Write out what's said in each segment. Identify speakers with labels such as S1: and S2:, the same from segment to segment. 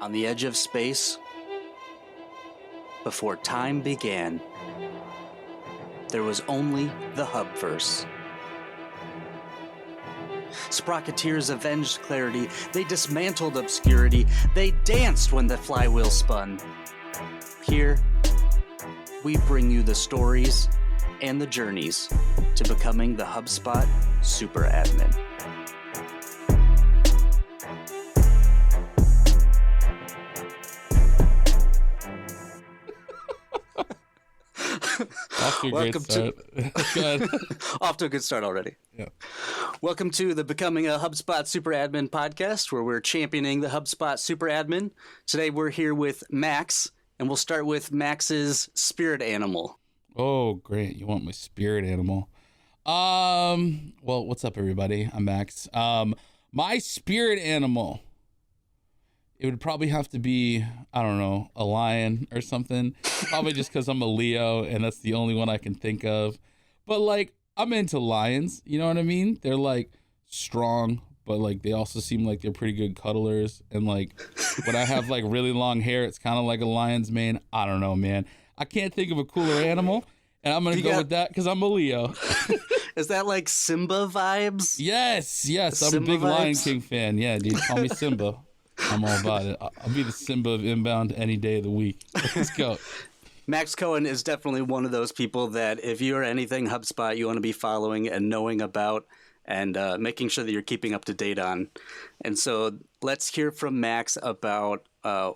S1: On the edge of space, before time began, there was only the hubverse. Sprocketeers avenged clarity, they dismantled obscurity, they danced when the flywheel spun. Here, we bring you the stories and the journeys to becoming the HubSpot Super Admin.
S2: Off to a great start.
S1: Off to a good start already.
S2: Yeah.
S1: Welcome to the Becoming a HubSpot Super Admin podcast, where we're championing the HubSpot Super Admin. Today we're here with Max, and we'll start with Max's spirit animal.
S2: Oh, great. You want my spirit animal. Well, what's up, everybody? I'm Max. My spirit animal, it would probably have to be, I don't know, a lion or something. Probably just because I'm a Leo and that's the only one I can think of. But like, I'm into lions. You know what I mean? They're like strong, but like they also seem like they're pretty good cuddlers. And like when I have like really long hair, it's kind of like a lion's mane. I don't know, man. I can't think of a cooler animal. And I'm going to go with that because I'm a Leo.
S1: Is that like Simba vibes?
S2: Yes.
S1: Simba
S2: I'm a big
S1: vibes?
S2: Lion King fan. Yeah, dude. Call me Simba. I'm all about it. I'll be the Simba of inbound any day of the week. Let's go.
S1: Max Cohen is definitely one of those people that if you are anything HubSpot, you want to be following and knowing about and making sure that you're keeping up to date on. And so let's hear from Max about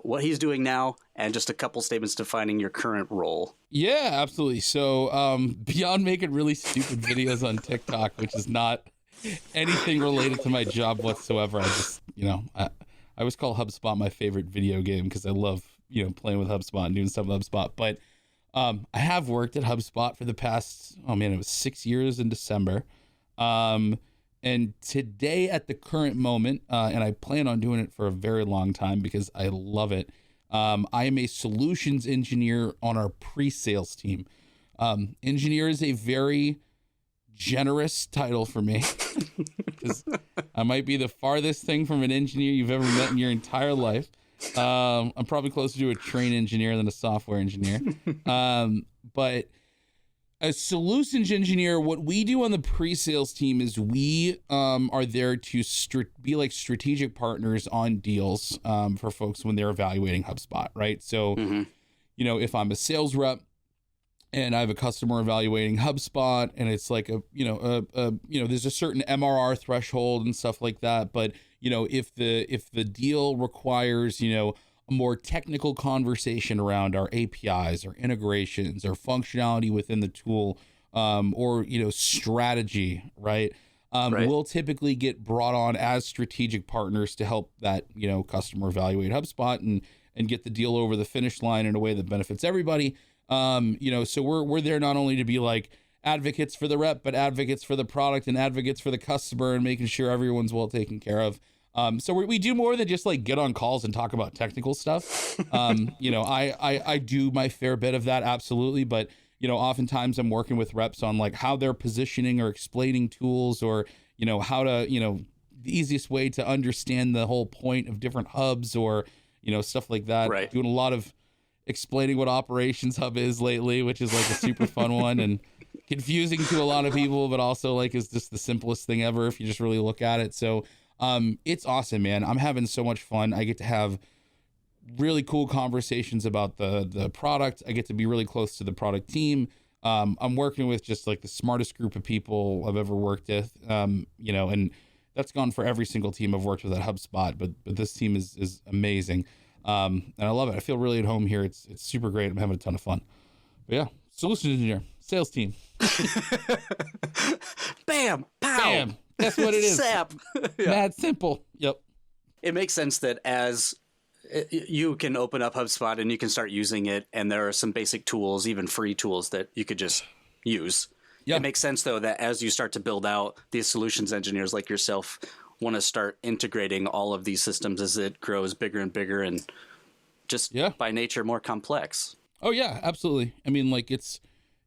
S1: what he's doing now and just a couple statements defining your current role.
S2: Yeah, absolutely. So beyond making really stupid videos on TikTok, which is not anything related to my job whatsoever, I just, I always call HubSpot my favorite video game because I love, playing with HubSpot and doing stuff with HubSpot. But I have worked at HubSpot for the past, it was 6 years in December. And today at the current moment, and I plan on doing it for a very long time because I love it, I am a solutions engineer on our pre-sales team. Engineer is a very generous title for me because I might be the farthest thing from an engineer you've ever met in your entire life. I'm probably closer to a train engineer than a software engineer. But a solutions engineer, what we do on the pre-sales team is we are there to be like strategic partners on deals for folks when they're evaluating HubSpot, right? So, if I'm a sales rep and I have a customer evaluating HubSpot and it's like there's a certain MRR threshold and stuff like that. But, if the deal requires, a more technical conversation around our APIs or integrations or functionality within the tool, or, strategy, right?
S1: Right.
S2: We'll typically get brought on as strategic partners to help that, customer evaluate HubSpot and get the deal over the finish line in a way that benefits everybody. So we're there not only to be like advocates for the rep, but advocates for the product and advocates for the customer and making sure everyone's well taken care of. So we do more than just like get on calls and talk about technical stuff. I do my fair bit of that. Absolutely. But, oftentimes I'm working with reps on like how they're positioning or explaining tools or, how to, the easiest way to understand the whole point of different hubs or, stuff like that.
S1: Right.
S2: Doing a lot of explaining what Operations Hub is lately, which is like a super fun one and confusing to a lot of people, but also like is just the simplest thing ever if you just really look at it. So it's awesome, man. I'm having so much fun. I get to have really cool conversations about the product. I get to be really close to the product team. I'm working with just like the smartest group of people I've ever worked with, and that's gone for every single team I've worked with at HubSpot, but this team is amazing. And I love it. I feel really at home here. It's super great. I'm having a ton of fun. But yeah, solutions engineer, sales team.
S1: Bam, pow.
S2: Bam. That's what it is.
S1: Sap. Yeah.
S2: Mad simple. Yep.
S1: It makes sense that as you can open up HubSpot and you can start using it, and there are some basic tools, even free tools that you could just use. Yeah. It makes sense, though, that as you start to build out, these solutions engineers like yourself want to start integrating all of these systems as it grows bigger and bigger and just by nature more complex.
S2: Oh, yeah, absolutely. I mean, like it's,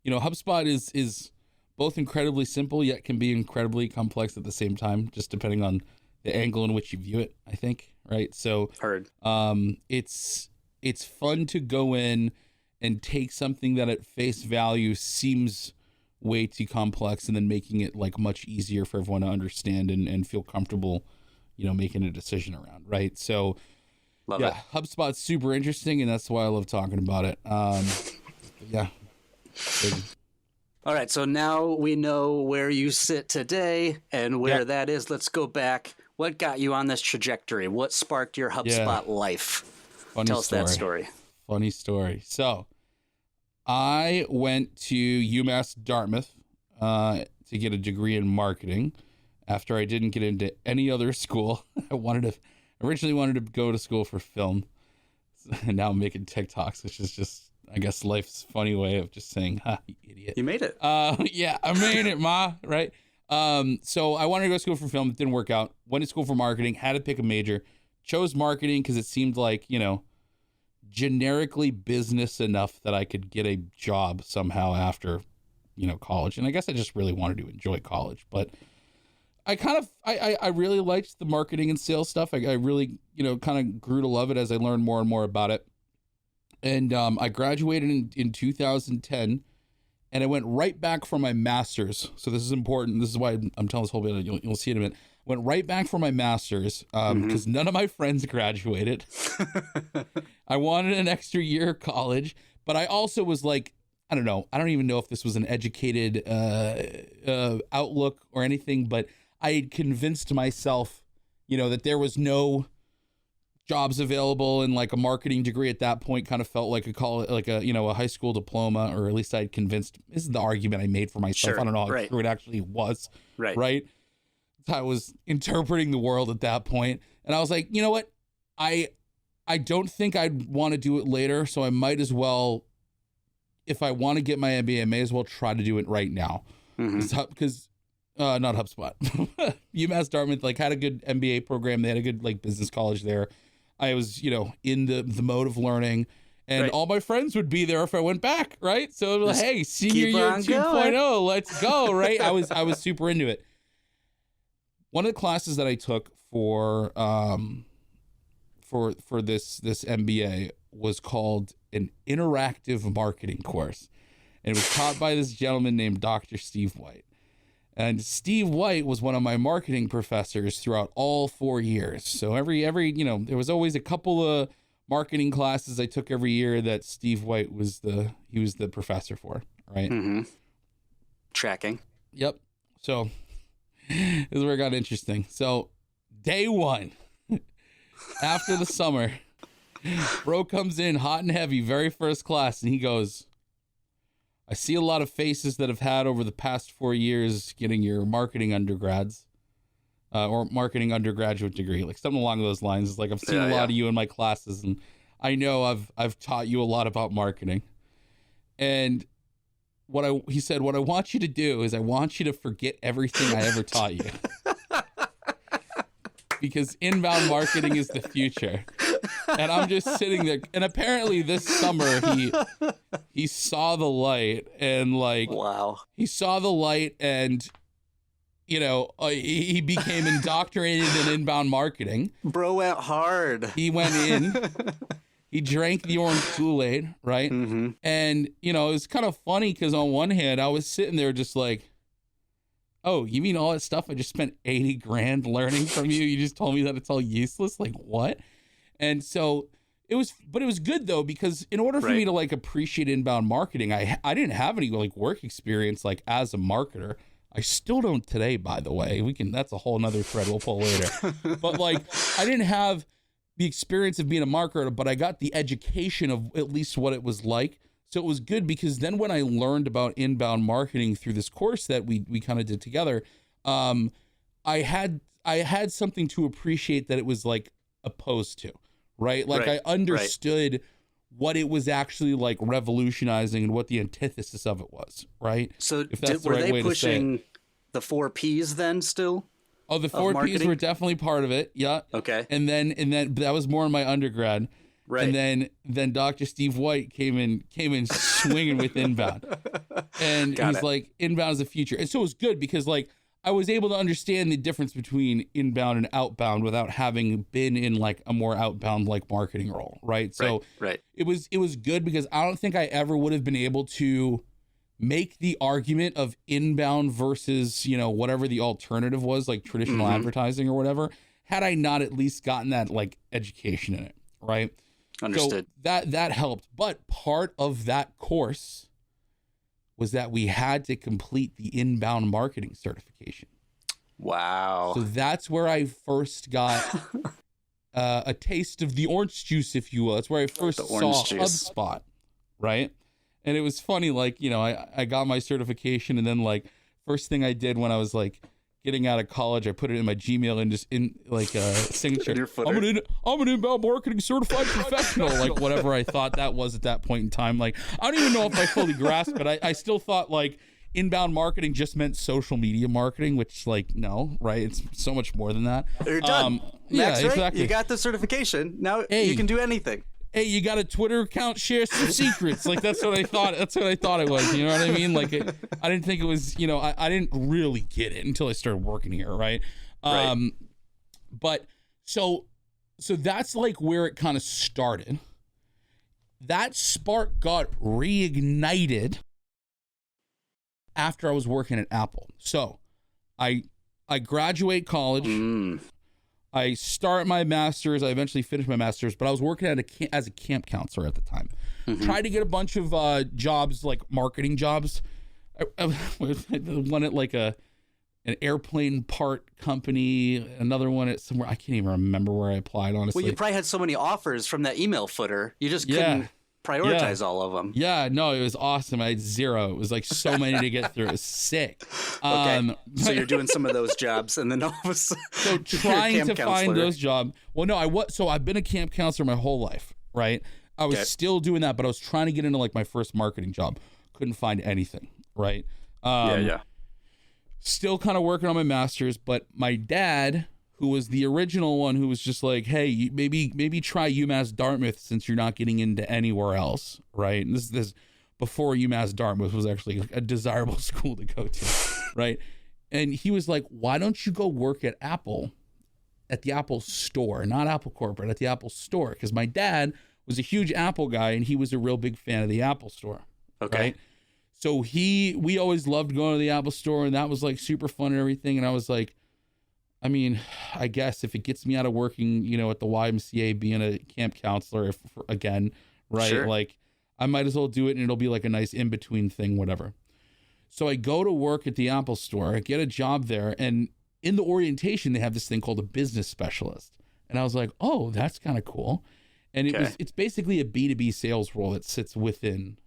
S2: HubSpot is both incredibly simple, yet can be incredibly complex at the same time, just depending on the angle in which you view it, I think, right? So
S1: Heard.
S2: It's fun to go in and take something that at face value seems way too complex and then making it like much easier for everyone to understand and feel comfortable, making a decision around, right? So
S1: Love it.
S2: HubSpot's super interesting, and that's why I love talking about it. Yeah.
S1: All right, so now we know where you sit today and where that is. Let's go back. What got you on this trajectory? What sparked your HubSpot life? Tell us that story.
S2: Funny story. So I went to UMass Dartmouth to get a degree in marketing after I didn't get into any other school. I originally wanted to go to school for film. And now I'm making TikToks, which is just, I guess, life's funny way of just saying, "Ha, you idiot."
S1: You made it.
S2: Yeah, I made it, ma, right? So I wanted to go to school for film. It didn't work out. Went to school for marketing, had to pick a major. Chose marketing because it seemed like, generically business enough that I could get a job somehow after, college. And I guess I just really wanted to enjoy college. But I really liked the marketing and sales stuff. I really, kind of grew to love it as I learned more and more about it. And I graduated in 2010, and I went right back for my master's. So this is important. This is why I'm telling this whole bit. You'll see it in a minute. Went right back for my master's because none of my friends graduated. I wanted an extra year of college, but I also was like, I don't know. I don't even know if this was an educated outlook or anything, but I had convinced myself, that there was no jobs available, and like a marketing degree at that point kind of felt like a high school diploma, or at least I'd convinced. This is the argument I made for myself.
S1: Sure.
S2: I don't know how true it actually was. Right. I was interpreting the world at that point, and I was like, you know what? I don't think I'd want to do it later, so I might as well, if I want to get my MBA, I may as well try to do it right now. Because not HubSpot. UMass Dartmouth had a good MBA program. They had a good business college there. I was, in the mode of learning, and all my friends would be there if I went back, right? So it was like, hey, senior year 2.0, let's go, right? I was super into it. One of the classes that I took for this MBA was called an interactive marketing course, and it was taught by this gentleman named Dr. Steve White. And Steve White was one of my marketing professors throughout all 4 years. So every there was always a couple of marketing classes I took every year that Steve White was the professor for, right?
S1: Tracking.
S2: Yep. So this is where it got interesting. So day one, after the summer, bro comes in hot and heavy, very first class, and he goes, I see a lot of faces that have had over the past 4 years getting your marketing undergrads or marketing undergraduate degree, like something along those lines. It's like, I've seen a lot of you in my classes, and I know I've taught you a lot about marketing. And he said, what I want you to do is I want you to forget everything I ever taught you. Because inbound marketing is the future. And I'm just sitting there. And apparently this summer he saw the light, and
S1: wow.
S2: He saw the light, and he became indoctrinated in inbound marketing.
S1: Bro went hard.
S2: He went in. He drank the orange Kool-Aid, right? And it was kind of funny because on one hand I was sitting there just like, oh, you mean all that stuff I just spent 80 grand learning from you? You just told me that it's all useless? Like, what? And so it was good though, because in order for me to appreciate inbound marketing, I didn't have any work experience as a marketer. I still don't today, by the way. That's a whole nother thread we'll pull later. But I didn't have the experience of being a marketer, but I got the education of at least what it was like. So it was good, because then when I learned about inbound marketing through this course that we kind of did together, I had something to appreciate that it was opposed to, right? I understood what it was actually revolutionizing and what the antithesis of it was, right?
S1: So were they pushing the 4 Ps then still?
S2: Oh, the 4 Ps were definitely part of it. Yeah.
S1: Okay.
S2: And then that was more in my undergrad. Right. And then Dr. Steve White came in swinging with inbound. And he's like, inbound is the future. And so it was good because I was able to understand the difference between inbound and outbound without having been in like a more outbound like marketing role, right? So
S1: right.
S2: It was good because I don't think I ever would have been able to make the argument of inbound versus, you know, whatever the alternative was, like traditional advertising or whatever, had I not at least gotten that like education in it, right?
S1: Understood.
S2: So that helped. But part of that course was that we had to complete the inbound marketing certification.
S1: Wow.
S2: So that's where I first got a taste of the orange juice, if you will. That's where I first saw HubSpot, right? And it was funny, like, you know, I got my certification, and then like first thing I did when I was like getting out of college, I put it in my Gmail and just in like a signature. I'm an inbound marketing certified professional, like whatever I thought that was at that point in time. Like, I don't even know if I fully grasped it. I still thought like inbound marketing just meant social media marketing, which like, no, right? It's so much more than that.
S1: You're done.
S2: Yeah,
S1: Max,
S2: exactly.
S1: Right? You got the certification. Now you can do anything.
S2: Hey, you got a Twitter account, share some secrets. Like, that's what I thought. That's what I thought it was. You know what I mean? Like, I didn't think it was, you know, I didn't really get it until I started working here. Right. But so that's like where it kind of started. That spark got reignited after I was working at Apple. So I graduate college. I start my master's. I eventually finished my master's, but I was working as a camp counselor at the time. Tried to get a bunch of jobs, like marketing jobs. One at like an airplane part company, another one at somewhere. I can't even remember where I applied, honestly.
S1: Well, you probably had so many offers from that email footer. You just couldn't prioritize all of them.
S2: Yeah, no, it was awesome. I had zero. It was like so many to get through. It was sick.
S1: Okay. So you're doing some of those jobs, and then all of a sudden,
S2: so trying to find those jobs. Well, no, so I've been a camp counselor my whole life, right? I was still doing that, but I was trying to get into like my first marketing job. Couldn't find anything, right? Still kind of working on my master's, but my dad, who was the original one, who was just like, hey, maybe try UMass Dartmouth since you're not getting into anywhere else, right? And this before UMass Dartmouth was actually a desirable school to go to, right? And he was like, why don't you go work at Apple, at the Apple store, not Apple corporate, at the Apple store? Because my dad was a huge Apple guy, and he was a real big fan of the Apple store, right? So we always loved going to the Apple store, and that was like super fun and everything. And I was like, I mean, I guess if it gets me out of working, you know, at the YMCA, being a camp counselor again, right? Sure. Like, I might as well do it, and it'll be like a nice in-between thing, whatever. So I go to work at the Apple store, I get a job there, and in the orientation, they have this thing called a business specialist. And I was like, oh, that's kind of cool. And it's basically a B2B sales role that sits within,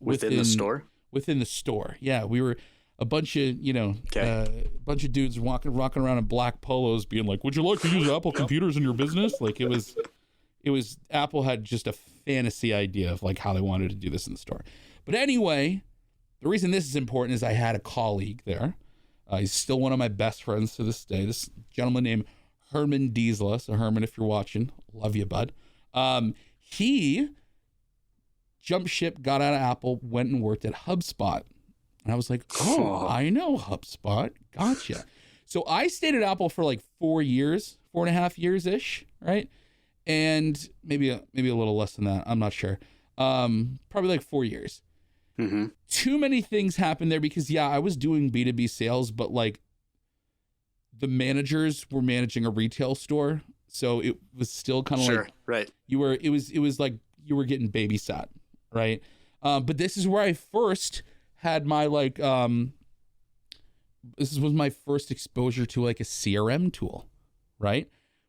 S1: within the store?
S2: Within the store. Yeah, we were a bunch of, bunch of dudes rocking around in black polos being like, would you like to use Apple computers in your business? Like, it was Apple had just a fantasy idea of like how they wanted to do this in the store. But anyway, the reason this is important is I had a colleague there. He's still one of my best friends to this day. This gentleman named Herman Diesel. So Herman, if you're watching, love you, bud. He jumped ship, got out of Apple, went and worked at HubSpot. And I was like, oh, I know HubSpot. Gotcha. So I stayed at Apple for like 4.5 years-ish, right? And maybe a little less than that. I'm not sure. Probably like 4 years. Too many things happened there because, I was doing B2B sales, but like the managers were managing a retail store. So it was still kind of like,
S1: right.
S2: It was like you were getting babysat, right? But this is where I first had my like, this was my first exposure to like a CRM tool, right?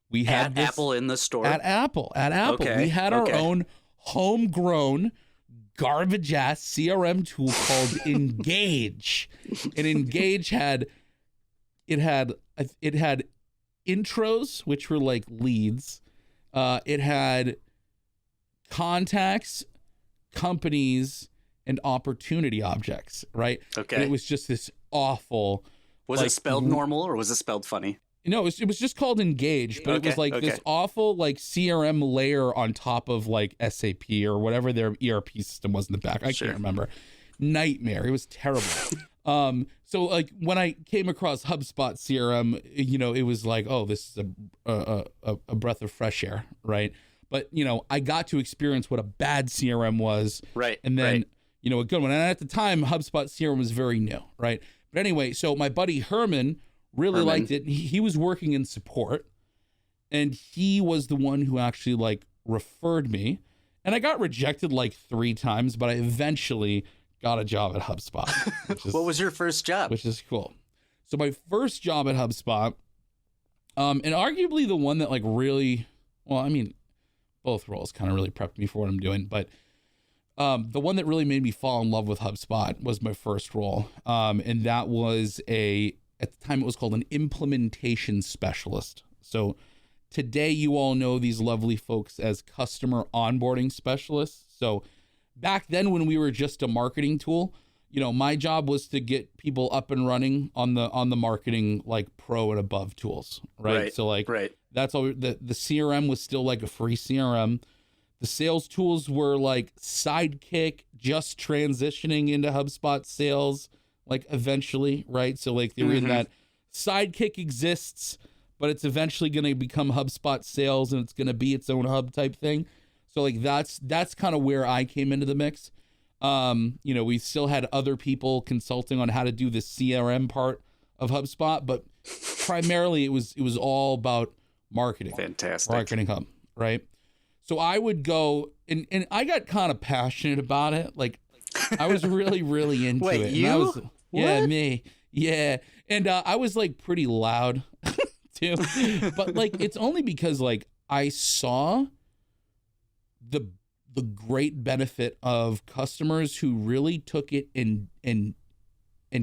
S2: We had
S1: Apple in the store.
S2: At Apple. Okay. We had our own homegrown garbage ass CRM tool called Engage. And Engage had intros, which were like leads. It had contacts, companies, and opportunity objects, right?
S1: Okay.
S2: And it was just this awful.
S1: Was it spelled normal or was it spelled funny?
S2: No, it was just called Engage, but it was like this awful like CRM layer on top of like SAP or whatever their ERP system was in the back. I can't remember. Nightmare. It was terrible. So like when I came across HubSpot CRM, it was like, oh, this is a breath of fresh air, right? But I got to experience what a bad CRM was,
S1: right?
S2: And then a good one. And at the time, HubSpot CRM was very new, right? But anyway, so my buddy Herman really liked it. He was working in support, and he was the one who actually like referred me. And I got rejected like 3 times, but I eventually got a job at HubSpot.
S1: What was your first job?
S2: Which is cool. So my first job at HubSpot, and arguably the one that like really, well, I mean, both roles kind of really prepped me for what I'm doing, but the one that really made me fall in love with HubSpot was my first role. And that was at the time it was called an implementation specialist. So today you all know these lovely folks as customer onboarding specialists. So back then when we were just a marketing tool, my job was to get people up and running on the marketing like pro and above tools, right? So like that's all. The CRM was still like a free CRM. The sales tools were like Sidekick, just transitioning into HubSpot sales, like eventually, right? So like they were in that Sidekick exists, but it's eventually going to become HubSpot sales and it's going to be its own hub type thing. So like that's kind of where I came into the mix. We still had other people consulting on how to do the CRM part of HubSpot, but primarily it was all about marketing.
S1: Fantastic.
S2: Marketing Hub, right? So I would go and I got kind of passionate about it. Like I was really, really into
S1: Wait,
S2: it.
S1: You?
S2: And I was, yeah,
S1: What?
S2: me. Yeah. And I was like pretty loud too. But like it's only because like I saw the great benefit of customers who really took it and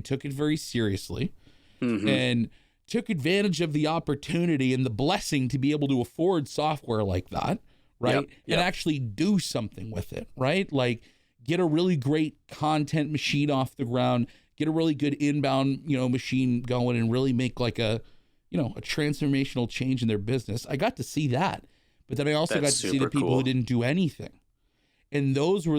S2: took it very seriously and took advantage of the opportunity and the blessing to be able to afford software like that, right? And actually do something with it, right? Like get a really great content machine off the ground, get a really good inbound, machine going and really make like a transformational change in their business. I got to see that. But then I also got to see the people who didn't do anything. And that's where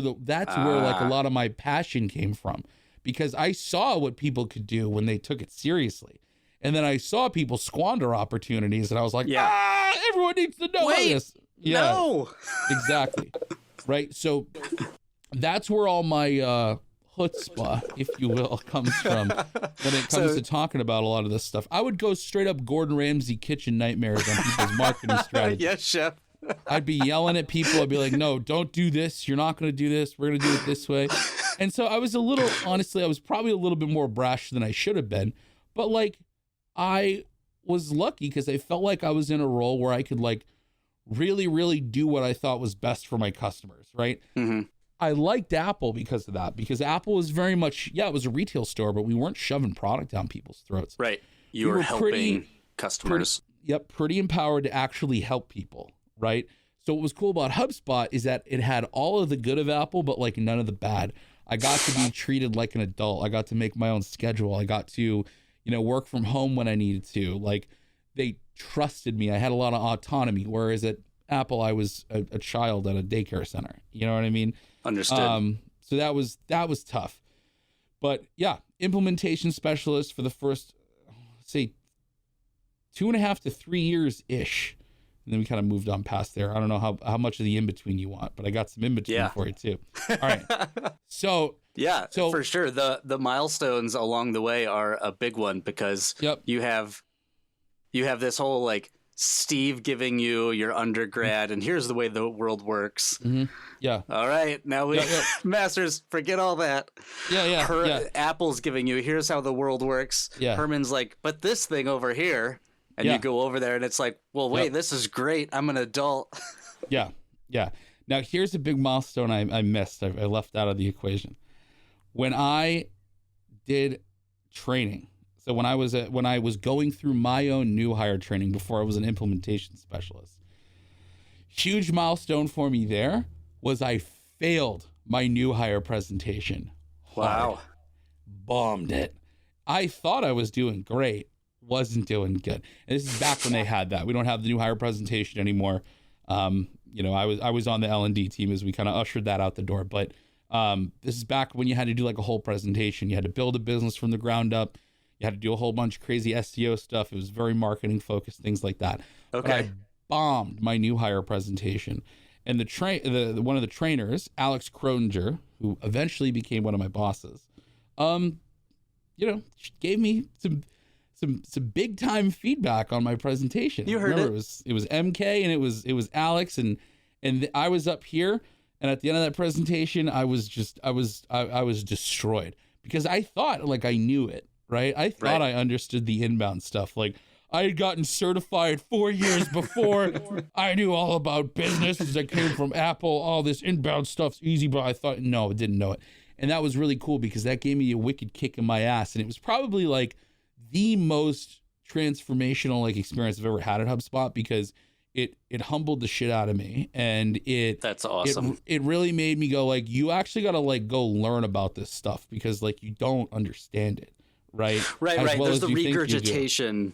S2: like a lot of my passion came from, because I saw what people could do when they took it seriously. And then I saw people squander opportunities and I was like, everyone needs to know this. Yeah,
S1: no.
S2: Exactly. Right. So that's where all my chutzpah, if you will, comes from when it comes to talking about a lot of this stuff. I would go straight up Gordon Ramsay kitchen nightmares on people's marketing strategy.
S1: Yes, chef.
S2: I'd be yelling at people. I'd be like, no, don't do this. You're not going to do this. We're going to do it this way. And so I was honestly, I was probably a little bit more brash than I should have been. But like, I was lucky because I felt like I was in a role where I could like really, really do what I thought was best for my customers, right? I liked Apple because of that, because Apple was very much, it was a retail store, but we weren't shoving product down people's throats.
S1: Right. You were helping customers.
S2: Pretty empowered to actually help people, right? So what was cool about HubSpot is that it had all of the good of Apple, but like none of the bad. I got to be treated like an adult. I got to make my own schedule. I got to, work from home when I needed to. Like they trusted me. I had a lot of autonomy. Whereas at Apple, I was a child at a daycare center. You know what I mean?
S1: Understood.
S2: So that was tough. But yeah, implementation specialist for the first, say, 2.5 to 3 years ish. And then we kind of moved on past there. I don't know how much of the in-between you want, but I got some in-between for you too. All right. So
S1: for sure. The milestones along the way are a big one, because you have this whole like Steve giving you your undergrad and here's the way the world works. Yeah. All right. Now we masters, forget all that. Apple's giving you, here's how the world works. Herman's like, but this thing over here. And you go over there and it's like, well, wait, this is great. I'm an adult.
S2: Yeah. Now here's a big milestone I missed. I left out of the equation. When I did training, so when I was going through my own new hire training before I was an implementation specialist, huge milestone for me there was I failed my new hire presentation.
S1: Wow.
S2: Bombed it. I thought I was doing great. Wasn't doing good. And this is back when they had that. We don't have the new hire presentation anymore. I was on the L&D team as we kind of ushered that out the door. But This is back when you had to do like a whole presentation. You had to build a business from the ground up. You had to do a whole bunch of crazy SEO stuff. It was very marketing focused, things like that.
S1: Okay.
S2: But I bombed my new hire presentation. And one of the trainers, Alex Croninger, who eventually became one of my bosses, gave me some big time feedback on my presentation.
S1: You heard
S2: Remember, it was MK and it was Alex and I was up here, and at the end of that presentation I was destroyed because I thought like I knew it, right? I thought I understood the inbound stuff. Like I had gotten certified 4 years before. I knew all about business as I came from Apple. All this inbound stuff's easy, but I thought, no, I didn't know it. And that was really cool because that gave me a wicked kick in my ass. And it was probably like the most transformational like experience I've ever had at HubSpot because it humbled the shit out of me. And
S1: that's awesome.
S2: It really made me go like, you actually got to like go learn about this stuff because like you don't understand it. Right.
S1: Right. Well there's the regurgitation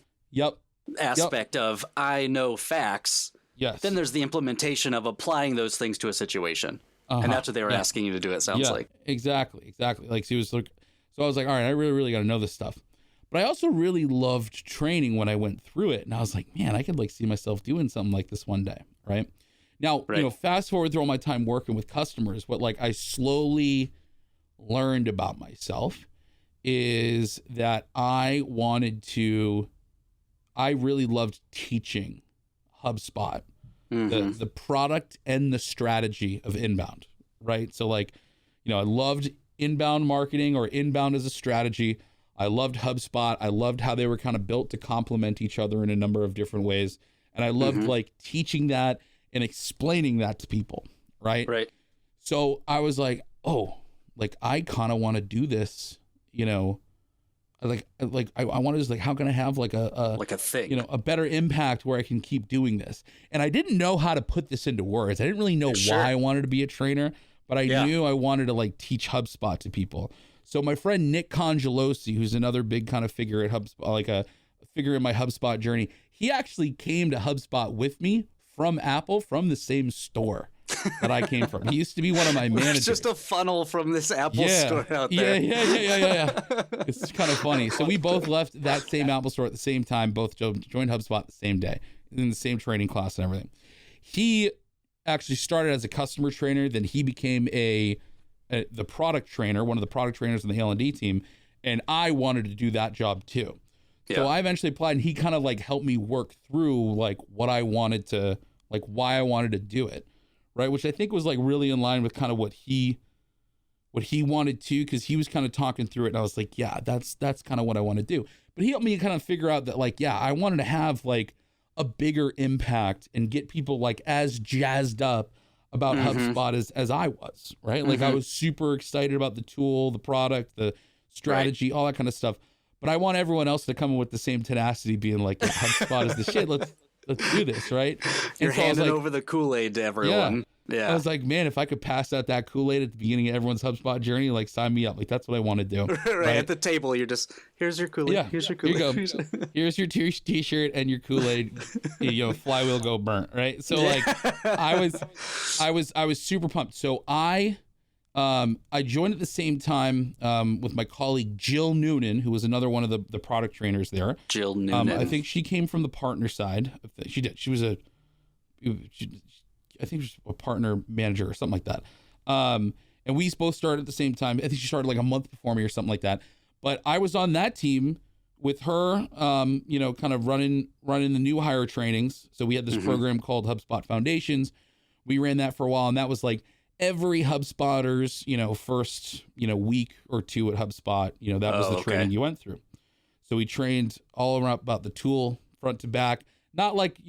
S1: aspect of I know facts.
S2: Yes.
S1: Then there's the implementation of applying those things to a situation. And that's what they were asking you to do, it sounds like.
S2: Exactly. Like, so I was like, all right, I really got to know this stuff. But I also really loved training when I went through it. And I was like, man, I could like see myself doing something like this one day. Right. Now, fast forward through all my time working with customers, what like I slowly learned about myself is that I really loved teaching HubSpot the product and the strategy of inbound, right? So like, I loved inbound marketing or inbound as a strategy. I loved HubSpot. I loved how they were kind of built to complement each other in a number of different ways. And I loved like teaching that and explaining that to people, right?
S1: Right.
S2: So I was like, oh, like I kind of want to do this, I wanted to like, how can I have like a
S1: thing,
S2: a better impact where I can keep doing this? And I didn't know how to put this into words. I didn't really know why I wanted to be a trainer, but I knew I wanted to like teach HubSpot to people. So my friend Nick Congelosi, who's another big kind of figure at HubSpot, like a figure in my HubSpot journey, he actually came to HubSpot with me from Apple, from the same store that I came from. He used to be one of my managers.
S1: It's just a funnel from this Apple store out there.
S2: Yeah. It's kind of funny. So we both left that same Apple store at the same time, both joined HubSpot the same day, in the same training class and everything. He actually started as a customer trainer, then he became the product trainer, one of the product trainers on the L&D team, and I wanted to do that job too. So I eventually applied, and he kind of like helped me work through like what I wanted to, like why I wanted to do it. Right, which I think was like really in line with kind of what he wanted to, because he was kind of talking through it, and I was like, yeah, that's kind of what I want to do. But he helped me kind of figure out that like, yeah, I wanted to have like a bigger impact and get people like as jazzed up about HubSpot as I was, right? Like I was super excited about the tool, the product, the strategy, all that kind of stuff. But I want everyone else to come in with the same tenacity, being like, yeah, HubSpot is the shit. Let's do this, right?
S1: You're handing over the Kool-Aid to everyone. Yeah.
S2: I was like, man, if I could pass out that Kool-Aid at the beginning of everyone's HubSpot journey, like sign me up. Like that's what I want to do.
S1: right at the table, you're just, here's your Kool-Aid.
S2: Yeah,
S1: here's your Kool-Aid.
S2: Here you go. Here's your t-shirt and your Kool-Aid. Flywheel go burnt, right? So like, I was super pumped. So I joined at the same time with my colleague Jill Noonan, who was another one of the product trainers there.
S1: Jill Noonan.
S2: I think she came from the partner side. She did. She was I think she was a partner manager or something like that. And we both started at the same time. I think she started like a month before me or something like that. But I was on that team with her, kind of running the new hire trainings. So we had this program called HubSpot Foundations. We ran that for a while, and that was like every HubSpotter's, first, week or two at HubSpot, that was the training you went through. So we trained all around about the tool front to back, not like,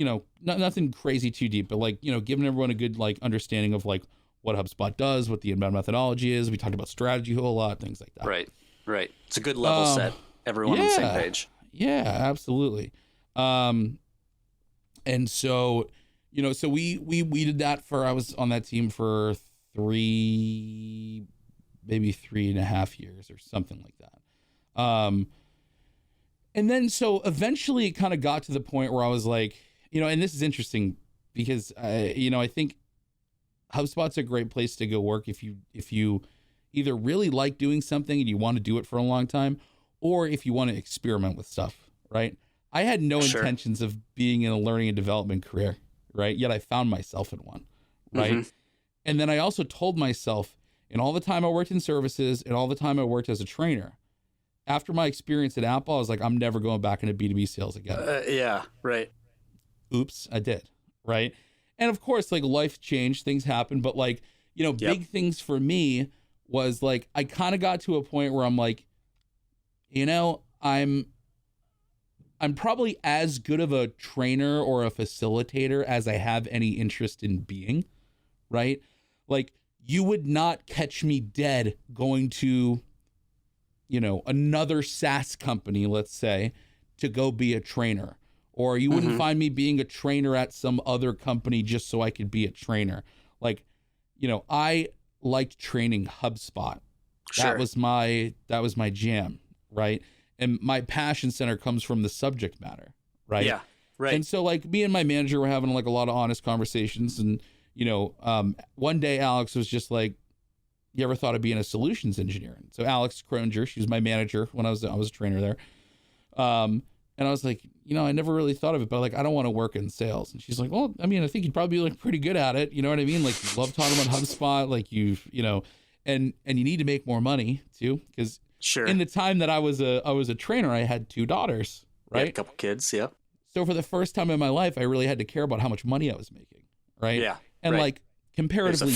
S2: nothing crazy too deep, but like, giving everyone a good like understanding of like what HubSpot does, what the inbound methodology is. We talked about strategy a whole lot, things like that.
S1: Right. It's a good level set. Everyone on the same page. Yeah,
S2: absolutely. And so, so we did that I was on that team for maybe 3.5 years or something like that. And then so eventually it kind of got to the point where I was like, and this is interesting because I think HubSpot's a great place to go work if you either really like doing something and you want to do it for a long time, or if you want to experiment with stuff, right? I had no intentions of being in a learning and development career, right? Yet I found myself in one, right? Mm-hmm. And then I also told myself, in all the time I worked in services and all the time I worked as a trainer, after my experience at Apple, I was like, I'm never going back into B2B sales again.
S1: Yeah, right.
S2: Oops, I did, right? And of course, like, life changed, things happened, but like, you know, big things for me was like, I kind of got to a point where I'm like, you know, I'm probably as good of a trainer or a facilitator as I have any interest in being, right? Like, you would not catch me dead going to, you know, another SaaS company, let's say, to go be a trainer. Or you wouldn't find me being a trainer at some other company just so I could be a trainer. Like, you know, I liked training HubSpot. That was my jam, right? And my passion center comes from the subject matter, right?
S1: Yeah, right.
S2: And so, like, me and my manager were having like a lot of honest conversations, and you know, one day Alex was just like, "You ever thought of being a solutions engineer?" And so Alex Croninger, she was my manager when I was a trainer there, and I was like, you know, I never really thought of it, but like, I don't want to work in sales. And she's like, well, I mean, I think you'd probably be like pretty good at it. You know what I mean? Like, you love talking about HubSpot, like you know, and you need to make more money too, because in the time that I was a trainer, I had 2 daughters, right?
S1: Yeah, a couple kids, yeah.
S2: So for the first time in my life, I really had to care about how much money I was making, right?
S1: Yeah.
S2: And like, comparatively,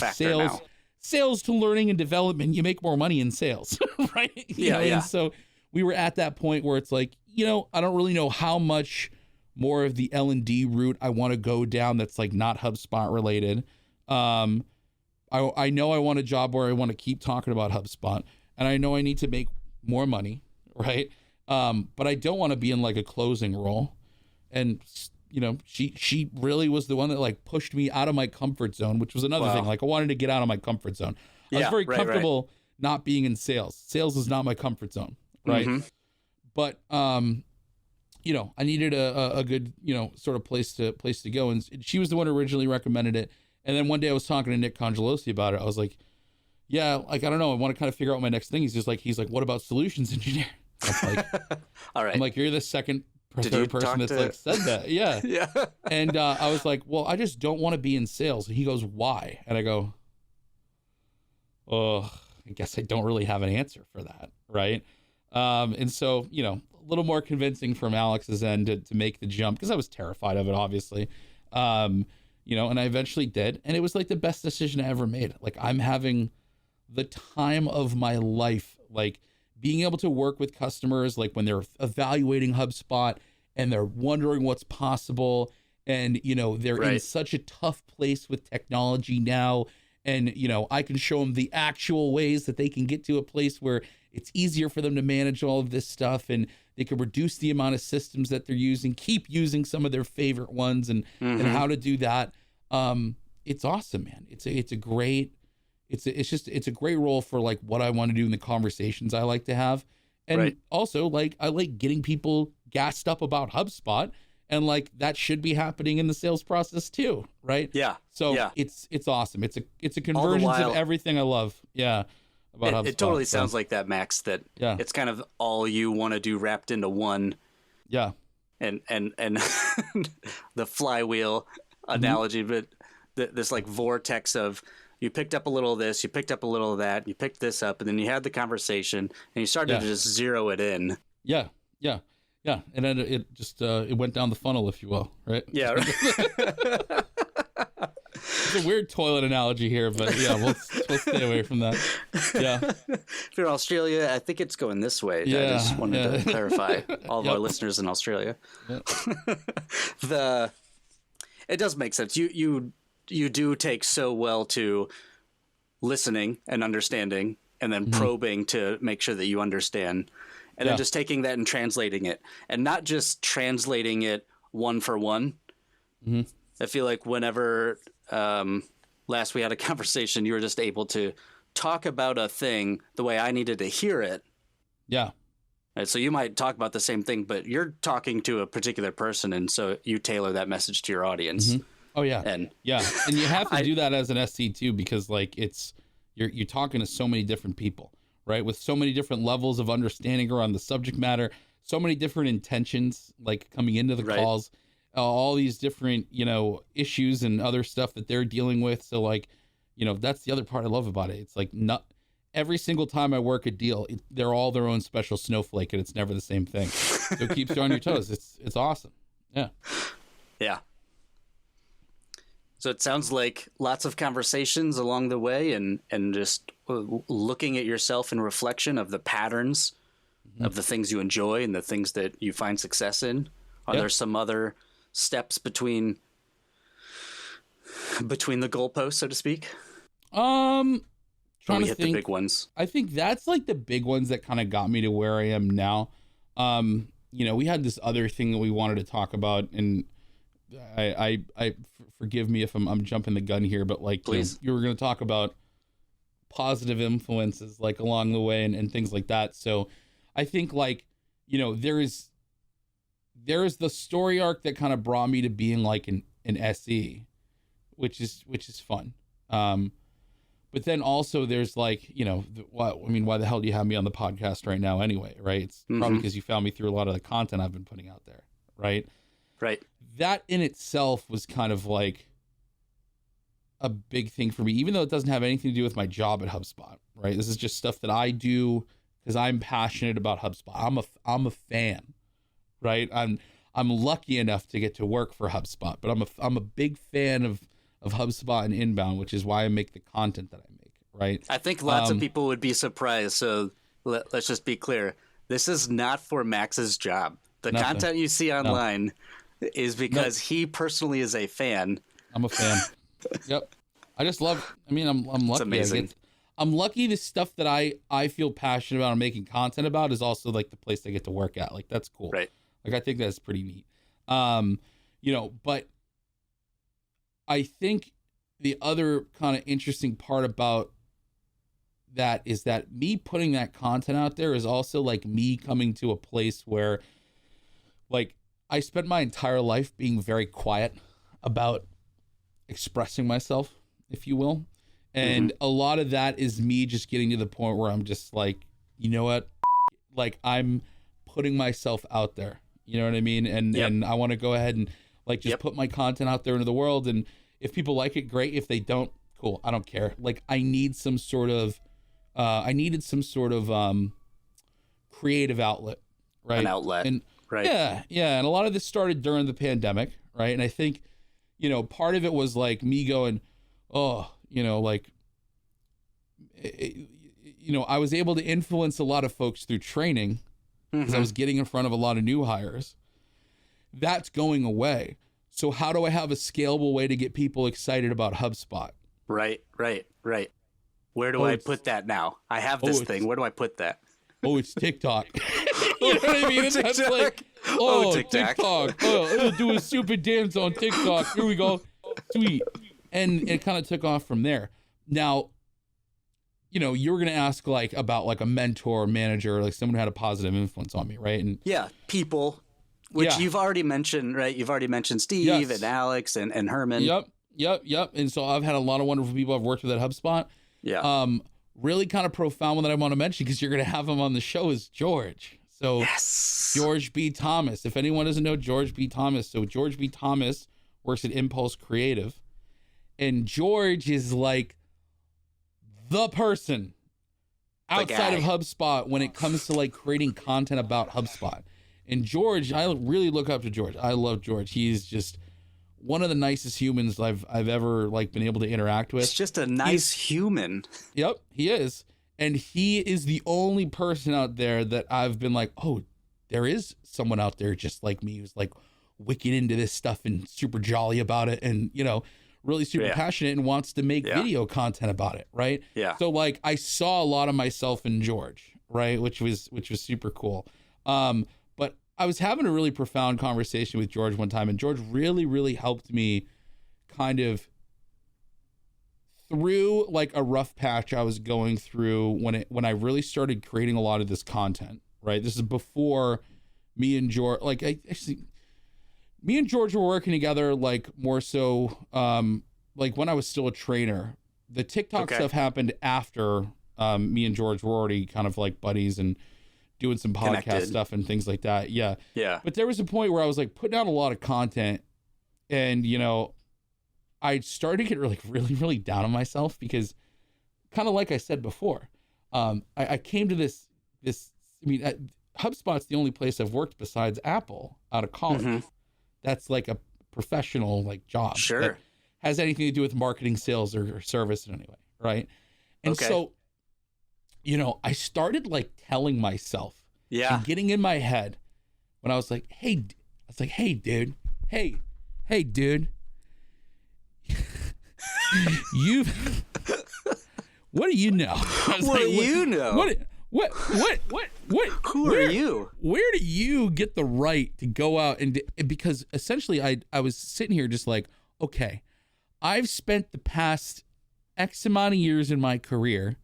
S2: sales to learning and development, you make more money in sales, right? You know? And so we were at that point where it's like, you know, I don't really know how much more of the L&D route I want to go down that's like not HubSpot related. I know I want a job where I want to keep talking about HubSpot, and I know I need to make more money, right? But I don't want to be in like a closing role. And you know, she really was the one that like pushed me out of my comfort zone, which was another thing. Like, I wanted to get out of my comfort zone. I was very comfortable not being in sales. Sales is not my comfort zone, right? But you know, I needed a good, you know, sort of place to go, and she was the one who originally recommended it. And then one day I was talking to Nick Congelosi about it. I was like, yeah, like, I don't know, I want to kind of figure out what my next thing is. He's like, what about solutions engineer? I was like, all right. I'm like, you're the second or third person that's like said that. Yeah. Yeah. And I was like, well, I just don't want to be in sales. And he goes, why? And I go, oh, I guess I don't really have an answer for that. Right. And so, you know, a little more convincing from Alex's end to make the jump, because I was terrified of it, obviously. You know, and I eventually did. And it was like the best decision I ever made. Like, I'm having the time of my life, like, being able to work with customers, like when they're evaluating HubSpot and they're wondering what's possible, and, you know, they're in such a tough place with technology now. And, you know, I can show them the actual ways that they can get to a place where it's easier for them to manage all of this stuff, and they can reduce the amount of systems that they're using, keep using some of their favorite ones, and how to do that. It's awesome, man. It's a great role for like what I want to do in the conversations I like to have. And also, like, I like getting people gassed up about HubSpot, and like that should be happening in the sales process too, right? Yeah. So it's awesome. It's a convergence of everything I love. Yeah. About HubSpot.
S1: It totally sounds like that, Max, that it's kind of all you want to do wrapped into one. Yeah. And the flywheel analogy, but this like vortex of, you picked up a little of this, you picked up a little of that, you picked this up, and then you had the conversation, and you started to just zero it in. Yeah. And then it just it went down the funnel, if you will, right? Yeah. It's a weird toilet analogy here, but yeah, we'll stay away from that. Yeah. If you're in Australia, I think it's going this way. Yeah. I just wanted to clarify all of our listeners in Australia. Yep. It does make sense. You do take so well to listening and understanding, and then probing to make sure that you understand, and then just taking that and translating it, and not just translating it one for one. I feel like whenever last we had a conversation, you were just able to talk about a thing the way I needed to hear it. Yeah. Right, so you might talk about the same thing, but you're talking to a particular person, and so you tailor that message to your audience. Oh yeah. And you have to do that as an SC too, because like it's
S2: you're talking to so many different people, right? With so many different levels of understanding around the subject matter, so many different intentions, like coming into the calls, all these different, issues and other stuff that they're dealing with. So like, that's the other part I love about it. It's like not every single time I work a deal, they're all their own special snowflake, and it's never the same thing. So it keeps you on your toes. It's awesome. Yeah.
S1: Yeah. So it sounds like lots of conversations along the way, and just looking at yourself in reflection of the patterns of the things you enjoy and the things that you find success in. Are there some other steps between the goalposts, so to speak?
S2: Trying to
S1: hit
S2: think.
S1: The big ones.
S2: I think that's like the big ones that kind of got me to where I am now. We had this other thing that we wanted to talk about, and I forgive me if I'm jumping the gun here, but like,
S1: please,
S2: you were going to talk about positive influences like along the way and things like that. So I think like, there is the story arc that kind of brought me to being like an SE, which is fun. But then also there's like, why the hell do you have me on the podcast right now anyway, right? It's probably because you found me through a lot of the content I've been putting out there, right?
S1: Right.
S2: That in itself was kind of like a big thing for me, even though it doesn't have anything to do with my job at HubSpot, right? This is just stuff that I do because I'm passionate about HubSpot. I'm a fan, right? I'm lucky enough to get to work for HubSpot, but I'm a big fan of HubSpot and inbound, which is why I make the content that I make, right?
S1: I think lots of people would be surprised. So let's just be clear. This is not for Max's job. The content you see online is because he personally is a fan.
S2: I'm a fan. Yep. I just love, I'm lucky.
S1: It's amazing.
S2: I'm lucky the stuff that I feel passionate about and making content about is also like the place I get to work at. Like, that's cool.
S1: Right.
S2: Like, I think that's pretty neat. But I think the other kind of interesting part about that is that me putting that content out there is also like me coming to a place where like I spent my entire life being very quiet about expressing myself, if you will. And a lot of that is me just getting to the point where I'm just like, you know what? Like, I'm putting myself out there. You know what I mean? And I want to go ahead and like just put my content out there into the world. And if people like it, great. If they don't, cool. I don't care. Like, I needed some sort of creative outlet, right?
S1: An outlet.
S2: And
S1: right.
S2: Yeah. And a lot of this started during the pandemic, right? And I think, part of it was like me going, I was able to influence a lot of folks through training because I was getting in front of a lot of new hires. That's going away. So how do I have a scalable way to get people excited about HubSpot?
S1: Right. Where do I put that now? I have this thing. Where do I put that?
S2: Oh, it's TikTok. You know what I mean?
S1: TikTok.
S2: That's like, TikTok. I'll do a stupid dance on TikTok. Here we go. Sweet. And it kind of took off from there. Now, you were going to ask like about like a mentor or manager, or like someone who had a positive influence on me, right? And
S1: people, which you've already mentioned, right? You've already mentioned Steve and Alex and Herman.
S2: Yep. And so I've had a lot of wonderful people I've worked with at HubSpot.
S1: Yeah.
S2: Really kind of profound one that I want to mention because you're going to have him on the show is George. So George B. Thomas. If anyone doesn't know George B. Thomas, so George B. Thomas works at Impulse Creative. And George is like the person outside of HubSpot when it comes to like creating content about HubSpot. And George, I really look up to George. I love George. He's just one of the nicest humans I've ever like been able to interact with.
S1: He's just a nice human.
S2: Yep, he is. And he is the only person out there that I've been like, oh, there is someone out there just like me who's like wicked into this stuff and super jolly about it and, really super passionate and wants to make video content about it, right?
S1: Yeah.
S2: So like I saw a lot of myself in George, right? Which was super cool. But I was having a really profound conversation with George one time, and George really, really helped me kind of through like a rough patch I was going through when I really started creating a lot of this content, right? This is before me and George, me and George were working together like more so like when I was still a trainer, the TikTok
S1: Okay.
S2: stuff happened after me and George were already kind of like buddies and doing some podcast
S1: Connected.
S2: stuff and things like that. Yeah.
S1: Yeah.
S2: But there was a point where I was like putting out a lot of content, and I started to get really down on myself because, kind of like I said before, I came to this. HubSpot's the only place I've worked besides Apple out of college.
S1: Mm-hmm.
S2: That's like a professional like job.
S1: Sure.
S2: That has anything to do with marketing, sales, or service in any way, right? And
S1: Okay.
S2: so, I started like telling myself, and getting in my head when I was like, hey, dude, you, what do you know?
S1: What do you know?
S2: What?
S1: Who are you?
S2: Where do you get the right to go out because essentially I was sitting here just like, okay, I've spent the past X amount of years in my career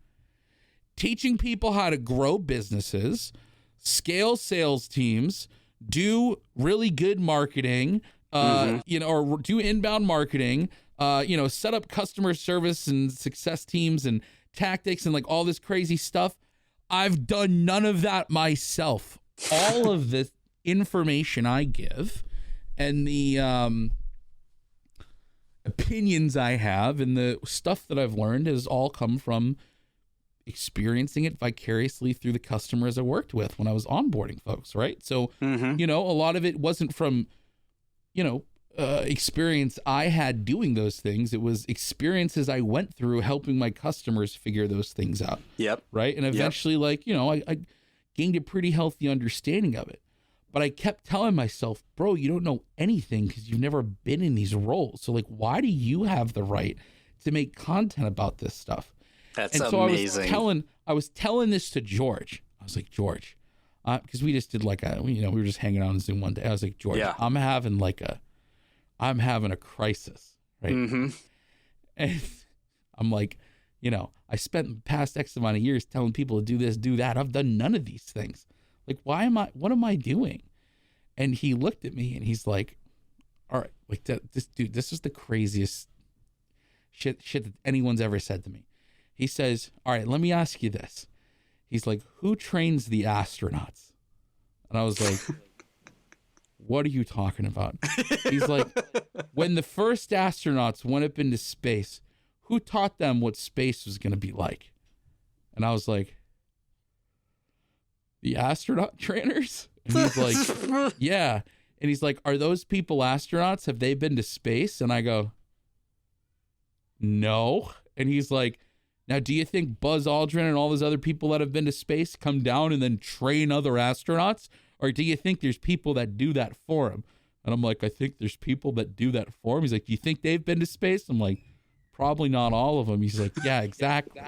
S2: teaching people how to grow businesses, scale sales teams, do really good marketing, or do inbound marketing, set up customer service and success teams and tactics and like all this crazy stuff. I've done none of that myself. All of the information I give and the opinions I have and the stuff that I've learned has all come from experiencing it vicariously through the customers I worked with when I was onboarding folks, right? So, a lot of it wasn't from, experience I had doing those things. It was experiences I went through helping my customers figure those things out.
S1: Yep.
S2: Right. And eventually, I gained a pretty healthy understanding of it. But I kept telling myself, bro, you don't know anything because you've never been in these roles. So, like, why do you have the right to make content about this stuff?
S1: That's
S2: and so
S1: amazing.
S2: I was telling this to George. I was like, George, because we just did like we were just hanging out on Zoom one day. I was like, George, I'm having a crisis, right?
S1: Mm-hmm.
S2: And I'm like, I spent the past X amount of years telling people to do this, do that. I've done none of these things. Like, what am I doing? And he looked at me and he's like, all right, like this is the craziest shit that anyone's ever said to me. He says, all right, let me ask you this. He's like, who trains the astronauts? And I was like, what are you talking about? He's like, when the first astronauts went up into space, who taught them what space was going to be like? And I was like, the astronaut trainers? And he's like, yeah. And he's like, are those people astronauts? Have they been to space? And I go, no. And he's like, now, do you think Buzz Aldrin and all those other people that have been to space come down and then train other astronauts? Or do you think there's people that do that for him? And I'm like, I think there's people that do that for him. He's like, do you think they've been to space? I'm like, probably not all of them. He's like, yeah, exactly.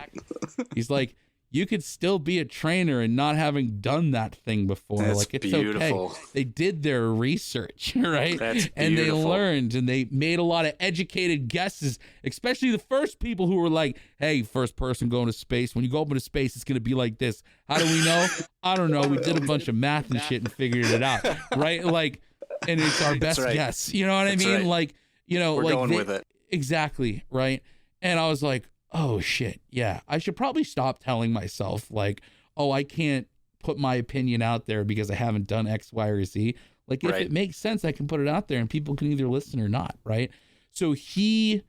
S2: He's like, you could still be a trainer and not having done that thing before.
S1: That's
S2: like, it's
S1: beautiful.
S2: okay. They did their research, right?
S1: That's
S2: and they
S1: beautiful.
S2: learned and they made a lot of educated guesses, especially the first people who were like, hey, first person going to space. When you go up into space, it's going to be like this. How do we know? I don't know. We did a bunch of math and shit and figured it out, right? Like, and it's our best guess. You know what I mean?
S1: Right.
S2: Like,
S1: We're
S2: like
S1: going with it.
S2: Exactly, right? And I was like, oh shit, yeah, I should probably stop telling myself like, oh, I can't put my opinion out there because I haven't done X, Y, or Z. Like, if it makes sense, I can put it out there and people can either listen or not, right? So he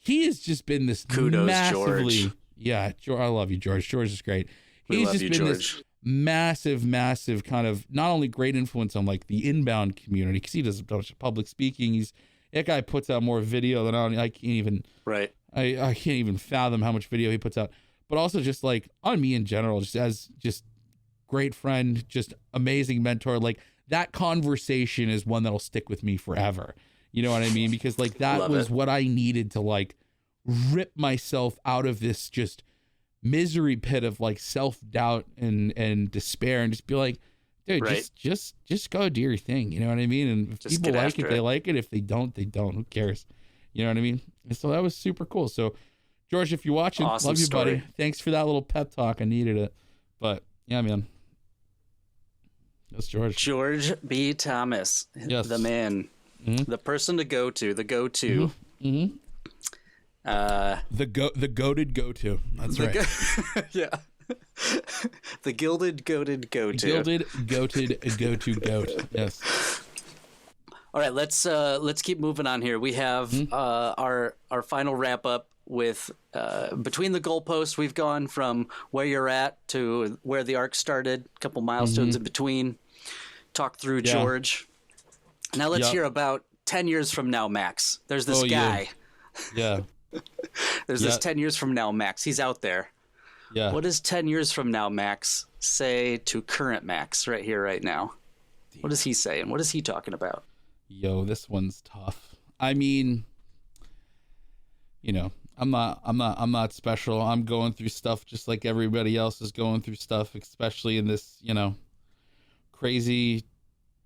S2: has just been this
S1: Kudos,
S2: massively,
S1: George.
S2: yeah, I love you, George. George is great.
S1: We
S2: He's
S1: love
S2: just
S1: you,
S2: been
S1: George.
S2: this massive kind of not only great influence on like the inbound community because he does a bunch of public speaking. That guy puts out more video than I can't even.
S1: Right.
S2: I can't even fathom how much video he puts out, but also just like on me in general, just as just great friend, just amazing mentor. Like that conversation is one that'll stick with me forever. You know what I mean? Because like that was what I needed to like rip myself out of this just misery pit of like self-doubt and despair and just be like, dude, just go do your thing. You know what I mean? And if
S1: Just
S2: people
S1: get
S2: like
S1: after
S2: it, they
S1: it.
S2: like it. If they don't, they don't. Who cares? You know what I mean? And so that was super cool. So, George, if you're watching,
S1: Awesome
S2: love you,
S1: story.
S2: buddy. Thanks for that little pep talk. I needed it. But yeah, man. That's George.
S1: George B. Thomas,
S2: Yes.
S1: the man,
S2: Mhm.
S1: the person to go to, the go-to.
S2: Mm-hmm. The goated go-to. That's right.
S1: Yeah. The gilded goated go-to.
S2: Gilded goated go-to goat. Yes.
S1: All right, let's keep moving on here. We have our final wrap up with between the goalposts. We've gone from where you're at to where the arc started. A couple milestones in between. Talk through George. Now let's hear about 10 years from now, Max. There's this guy.
S2: Yeah.
S1: There's this 10 years from now, Max. He's out there.
S2: Yeah.
S1: What does 10 years from now, Max, say to current Max right here, right now? What is he saying? What is he talking about?
S2: Yo, this one's tough. I mean, you know, I'm not special. I'm going through stuff just like everybody else is going through stuff, especially in this, you know, crazy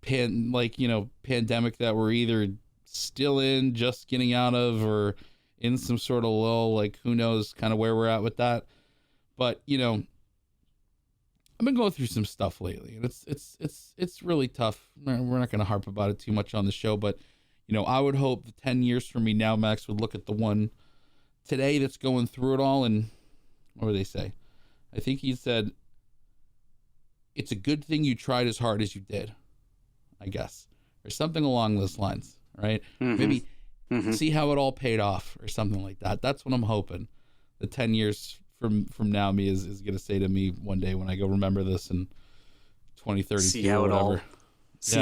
S2: pandemic that we're either still in, just getting out of, or in some sort of lull. Like, who knows kind of where we're at with that. But, you know, I've been going through some stuff lately, and it's really tough. We're not going to harp about it too much on the show, but, you know, I would hope that 10 years from me now, Max would look at the one today that's going through it all, and what do they say? I think he said, it's a good thing you tried as hard as you did, I guess, or something along those lines, right? Maybe see how it all paid off or something like that. That's what I'm hoping. The 10 years from now me is going to say to me one day when I go remember this in 2032
S1: see how
S2: or whatever.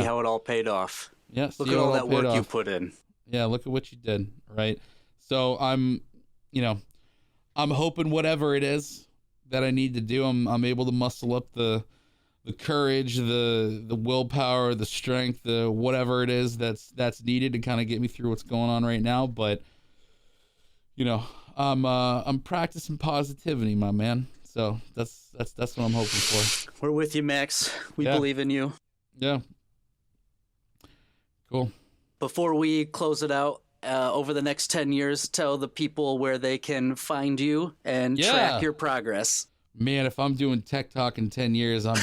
S1: How it all paid off.
S2: Yeah,
S1: look at all that work you put in.
S2: Yeah, look at what you did, right? So I'm hoping whatever it is that I need to do, I'm able to muscle up the courage, the willpower, the strength, the whatever it is that's needed to kind of get me through what's going on right now. But you know, I'm practicing positivity, my man. So that's what I'm hoping for.
S1: We're with you, Max. We believe in you.
S2: Yeah. Cool.
S1: Before we close it out, over the next 10 years, tell the people where they can find you and track your progress.
S2: Man, if I'm doing tech talk in 10 years, I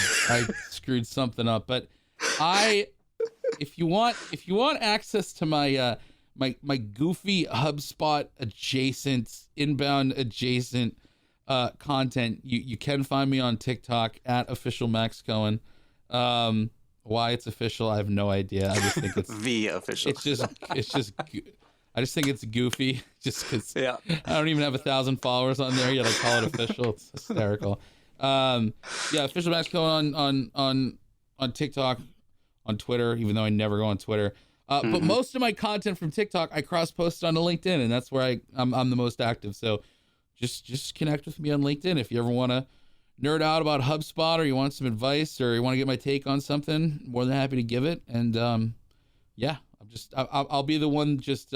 S2: screwed something up. But if you want access to my my goofy HubSpot inbound adjacent content, you can find me on TikTok at official Max Cohen. Why it's official, I have no idea. I just think it's
S1: the official.
S2: It's just. I just think it's goofy, just because I don't even have 1,000 followers on there yet. I call it official. It's hysterical. Official Max Cohen on TikTok, on Twitter, even though I never go on Twitter. But most of my content from TikTok, I cross-post onto LinkedIn, and that's where I'm the most active. So just connect with me on LinkedIn if you ever want to nerd out about HubSpot, or you want some advice, or you want to get my take on something. More than happy to give it. And I'll be the one just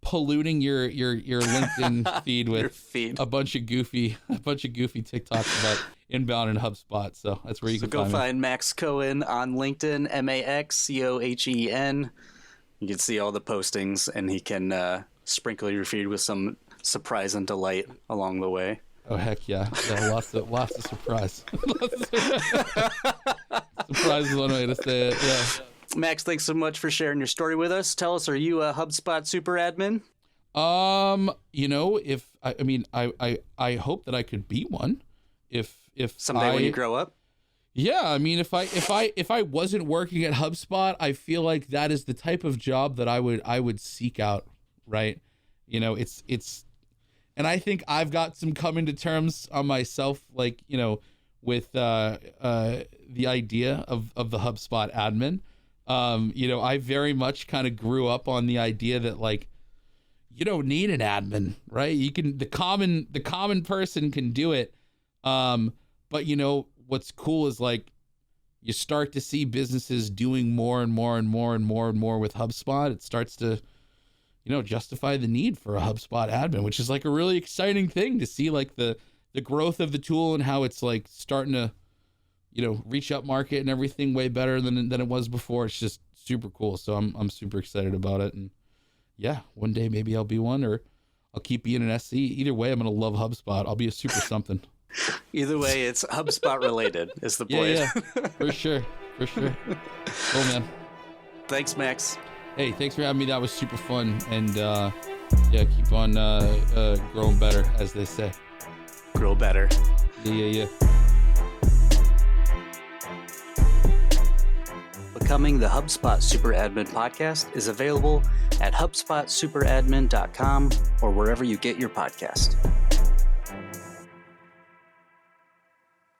S2: polluting your LinkedIn feed with a bunch of goofy TikToks about inbound and HubSpot. So that's where you can
S1: find Max Cohen on LinkedIn, MaxCohen. You can see all the postings, and he can sprinkle your feed with some surprise and delight along the way.
S2: Oh heck yeah! Lots of surprise. Surprise is one way to say it. Yeah.
S1: Max, thanks so much for sharing your story with us. Tell us, are you a HubSpot Super Admin?
S2: You know, I hope that I could be one. If
S1: someday when you grow up.
S2: Yeah, I mean, if I wasn't working at HubSpot, I feel like that is the type of job that I would seek out, right? You know, it's, and I think I've got some coming to terms on myself, like, you know, with the idea of the HubSpot admin. You know, I very much kind of grew up on the idea that, like, you don't need an admin, right? You can, the common person can do it. But you know, what's cool is, like, you start to see businesses doing more and more and more and more and more with HubSpot. It starts to, you know, justify the need for a HubSpot admin, which is like a really exciting thing to see, like the growth of the tool and how it's like starting to, you know, reach up market and everything way better than it was before. It's just super cool. So I'm super excited about it. And yeah, one day maybe I'll be one, or I'll keep being an SC. Either way, I'm going to love HubSpot. I'll be a super something.
S1: Either way, it's HubSpot related is the point.
S2: Yeah, for sure. Cool, man.
S1: Thanks, Max.
S2: Hey, thanks for having me. That was super fun. And Yeah, keep on growing better, as they say.
S1: Grow better.
S2: Yeah.
S1: Becoming the HubSpot Super Admin podcast is available at HubspotSuperadmin.com or wherever you get your podcast.